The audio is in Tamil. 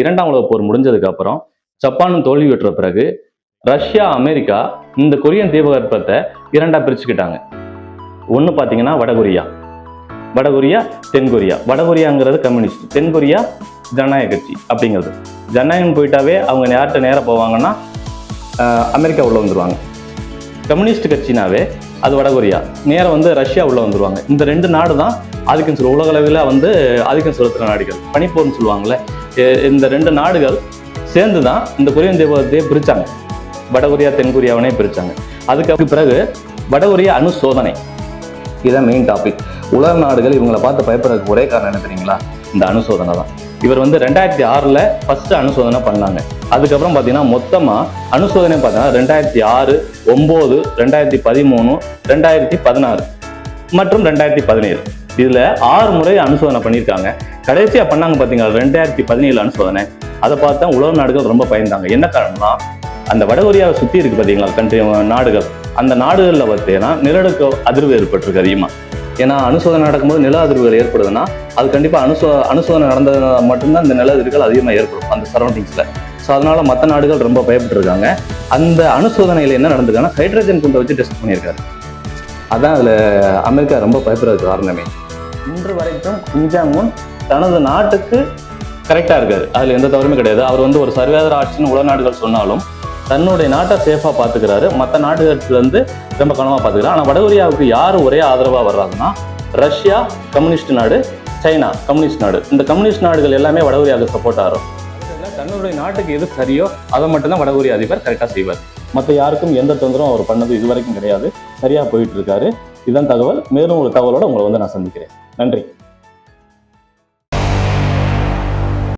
இரண்டாம் உலக போர் முடிஞ்சதுக்கு அப்புறம் ஜப்பானும் தோல்வி பெற்ற பிறகு ரஷ்யா, அமெரிக்கா இந்த கொரியன் தீபகற்பத்தை இரண்டா பிரிச்சுக்கிட்டாங்க. ஒன்று பார்த்தீங்கன்னா வடகொரியா, தென்கொரியா. வடகொரியாங்கிறது கம்யூனிஸ்ட், தென்கொரியா ஜனநாயக கட்சி அப்படிங்கிறது. ஜனநாயகம் போயிட்டாவே அவங்க யார்கிட்ட நேராக போவாங்கன்னா அமெரிக்கா உள்ள வந்துருவாங்க. கம்யூனிஸ்ட் கட்சினாவே அது வடகொரியா, நேரம் ரஷ்யா உள்ள வந்துருவாங்க. இந்த ரெண்டு நாடு தான் ஆதிக்கம் சொல்லுவோம். உலக அளவில் ஆதிக்கம் செலுத்துகிற நாடுகள், பனிப்போர்னு சொல்லுவாங்கள்ல. இந்த ரெண்டு நாடுகள் சேர்ந்து தான் இந்த கொரியன் தீபகற்பத்தையே பிரித்தாங்க. வடகொரியா, தென்கொரியாவனே பிரித்தாங்க. அதுக்கு பிறகு வடகொரியா அணு சோதனை, இதுதான் மெயின் டாபிக். உலக நாடுகள் இவங்களை பார்த்து பயப்படுறதுக்கு ஒரே காரணம் என்ன தெரியுங்களா? இந்த அணு சோதனை தான். இவர் 2006 ஃபர்ஸ்ட் அணுசோதனை பண்ணாங்க. அதுக்கப்புறம் பார்த்தீங்கன்னா மொத்தமாக அணுசோதனை பார்த்தீங்கன்னா 2006, 2009, 2013, 2016 மற்றும் 2017 இதில் 6 முறை அணுசோதனை பண்ணியிருக்காங்க. கடைசியாக பண்ணாங்க பார்த்தீங்கன்னா 2017 அணுசோதனை. அதை பார்த்தா உலக நாடுகள் ரொம்ப பயந்தாங்க. என்ன காரணம்னா, அந்த வடகொரியாவை சுற்றி இருக்கு பார்த்தீங்களா கண்ட்ரி நாடுகள், அந்த நாடுகளில் பார்த்தீங்கன்னா நிலநடுக்க அதிர்வு ஏற்பட்டிருக்கு அதிகமாக. ஏன்னா அணுசோதனை நடக்கும்போது நில அதிர்வுகள் ஏற்படுதுன்னா அது கண்டிப்பாக அணுசோதனை நடந்தது மட்டும்தான் இந்த நில அதிர்வுகள் அதிகமாக ஏற்படும் அந்த சரௌண்டிங்ஸில். ஸோ அதனால மற்ற நாடுகள் ரொம்ப பயப்பட்டுருக்காங்க. அந்த அணுசோதனையில் என்ன நடந்திருக்காங்கன்னா ஹைட்ரஜன் குண்டை வச்சு டெஸ்ட் பண்ணியிருக்காரு. அதான் அதில் அமெரிக்கா ரொம்ப பயப்படுறதுக்கு காரணமே. இன்று வரைக்கும் கிம் ஜாங் உன் தனது நாட்டுக்கு கரெக்டாக இருக்காரு, அதில் எந்த தவறுமே கிடையாது. அவர் ஒரு சர்வாதார ஆட்சின்னு உலக நாடுகள் சொன்னாலும் தன்னுடைய நாட்டை சேஃபாக பார்த்துக்கிறாரு. மற்ற நாடுகள்லேருந்து ரொம்ப கனமாக பார்த்துக்கிறாரு. ஆனால் வடகொரியாவுக்கு யார் ஒரே ஆதரவாக வர்றாங்கன்னா ரஷ்யா கம்யூனிஸ்ட் நாடு, சைனா கம்யூனிஸ்ட் நாடு. இந்த கம்யூனிஸ்ட் நாடுகள் எல்லாமே வடகொரியாவுக்கு சப்போர்ட் ஆகும். தன்னுடைய நாட்டுக்கு எது சரியோ அதை மட்டும்தான் வடகொரியா அதிபர் கரெக்டாக செய்வார். மற்ற யாருக்கும் எந்த தொந்தரவும் அவர் பண்ணது இது வரைக்கும் கிடையாது. சரியாக போயிட்டு இருக்காரு. இதுதான் தகவல். மேலும் ஒரு தகவலோடு உங்களை நான் சந்திக்கிறேன். நன்றி.